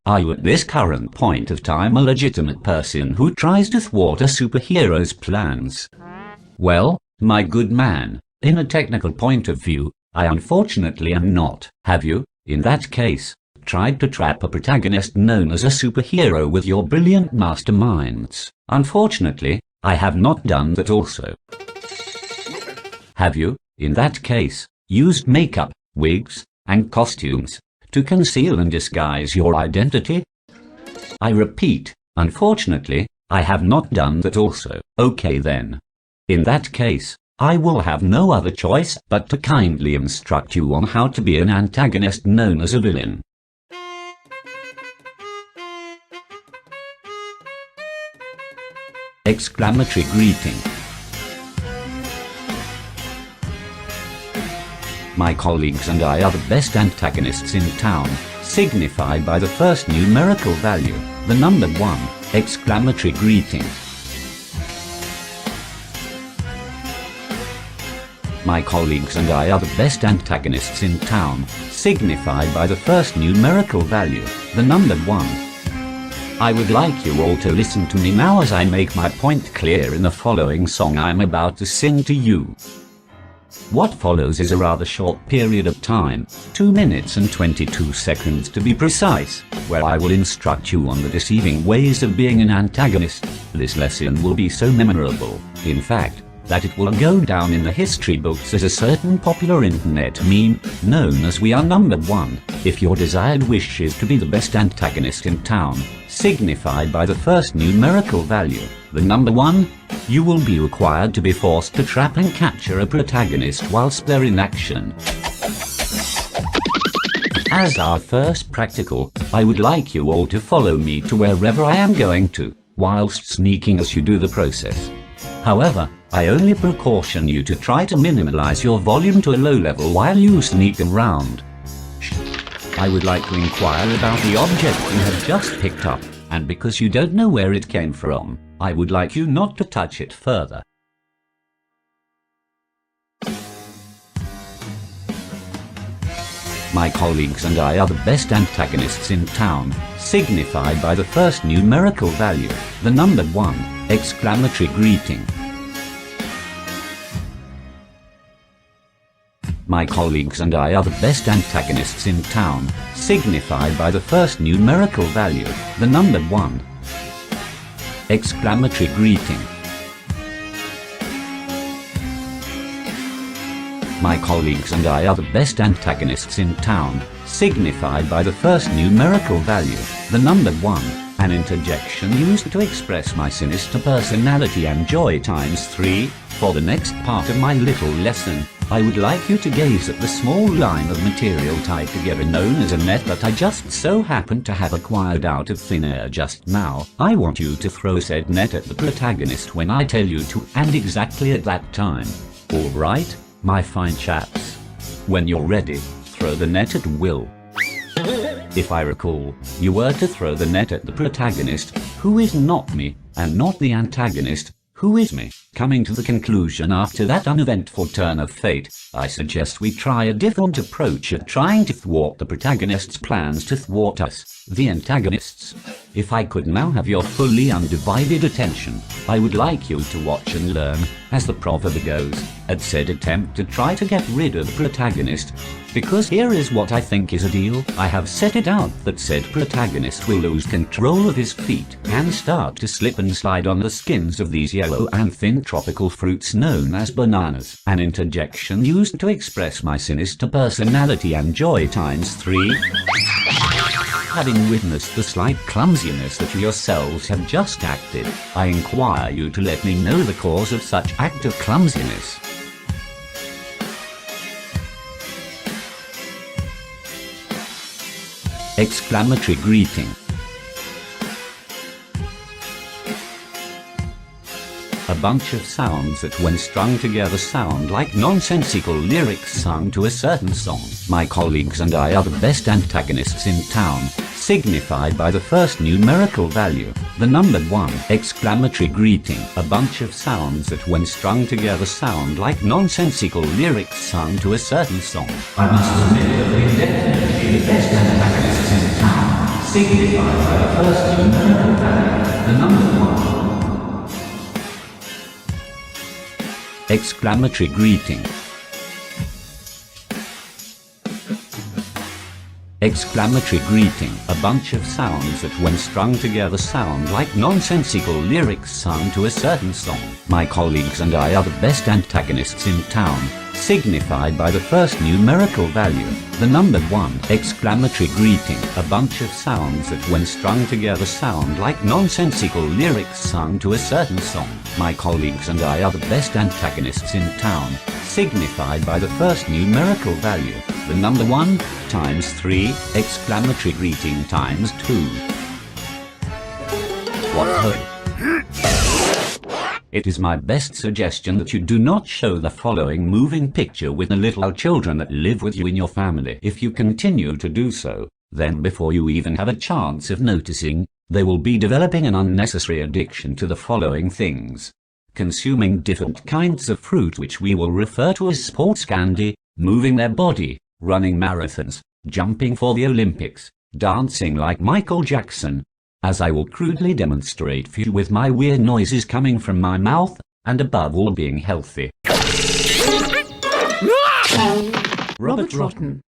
Are you at this current point of time a legitimate person who tries to thwart a superhero's plans? Well, my good man, in a technical point of view, I unfortunately am not. Have you, in that case, tried to trap a protagonist known as a superhero with your brilliant masterminds? Unfortunately, I have not done that also. Have you, in that case, used makeup, wigs, and costumes to conceal and disguise your identity? I repeat, unfortunately, I have not done that also. Okay then. In that case, I will have no other choice but to kindly instruct you on how to be an antagonist known as a villain. Exclamatory greeting. My colleagues and I are the best antagonists in town, signified by the first numerical value, the number 1, exclamatory greeting. My colleagues and I are the best antagonists in town, signified by the first numerical value, the number 1. I would like you all to listen to me now as I make my point clear in the following song I am about to sing to you. What follows is a rather short period of time, 2 minutes and 22 seconds to be precise, where I will instruct you on the deceiving ways of being an antagonist. This lesson will be so memorable, in fact, that it will go down in the history books as a certain popular internet meme, known as "We Are Number 1. If your desired wish is to be the best antagonist in town, signified by the first numerical value, the number 1, you will be required to be forced to trap and capture a protagonist whilst they're in action. As our first practical, I would like you all to follow me to wherever I am going to, whilst sneaking as you do the process. However, I only precaution you to try to minimize your volume to a low level while you sneak around. I would like to inquire about the object you have just picked up, and because you don't know where it came from, I would like you not to touch it further. My colleagues and I are the best antagonists in town, signified by the first numerical value, the number 1, exclamatory greeting. My colleagues and I are the best antagonists in town, signified by the first numerical value, the number 1, exclamatory greeting. My colleagues and I are the best antagonists in town, signified by the first numerical value, the number 1, an interjection used to express my sinister personality and joy times 3. For the next part of my little lesson, I would like you to gaze at the small line of material tied together known as a net that I just so happen to have acquired out of thin air just now. I want you to throw said net at the protagonist when I tell you to, and exactly at that time. Alright, my fine chaps? When you're ready, throw the net at will. If I recall, you were to throw the net at the protagonist, who is not me, and not the antagonist, who is me. Coming to the conclusion after that uneventful turn of fate, I suggest we try a different approach at trying to thwart the protagonist's plans to thwart us, the antagonists. If I could now have your fully undivided attention, I would like you to watch and learn, as the proverb goes, at said attempt to try to get rid of the protagonist. Because here is what I think is a deal. I have set it out that said protagonist will lose control of his feet and start to slip and slide on the skins of these yellow and thin tropical fruits known as bananas. An interjection used to express my sinister personality and joy times 3. Having witnessed the slight clumsiness that you yourselves have just acted, I inquire you to let me know the cause of such act of clumsiness. Exclamatory greeting. A bunch of sounds that when strung together sound like nonsensical lyrics sung to a certain song. My colleagues and I are the best antagonists in town, signified by the first numerical value, the number 1, exclamatory greeting. A bunch of sounds that when strung together sound like nonsensical lyrics sung to a certain song. I must admit that we're definitely the best antagonists in town, signified by the first numerical value, the number 1. Exclamatory greeting. Exclamatory greeting, a bunch of sounds that when strung together sound like nonsensical lyrics sung to a certain song. My colleagues and I are the best antagonists in town, signified by the first numerical value, the number 1. Exclamatory greeting, a bunch of sounds that when strung together sound like nonsensical lyrics sung to a certain song. My colleagues and I are the best antagonists in town, signified by the first numerical value, the number 1, times 3, exclamatory greeting times 2. What ho! It is my best suggestion that you do not show the following moving picture with the little children that live with you in your family. If you continue to do so, then before you even have a chance of noticing, they will be developing an unnecessary addiction to the following things: consuming different kinds of fruit which we will refer to as sports candy, moving their body, running marathons, jumping for the Olympics, dancing like Michael Jackson, as I will crudely demonstrate for you with my weird noises coming from my mouth, and above all being healthy. Robert Rotten.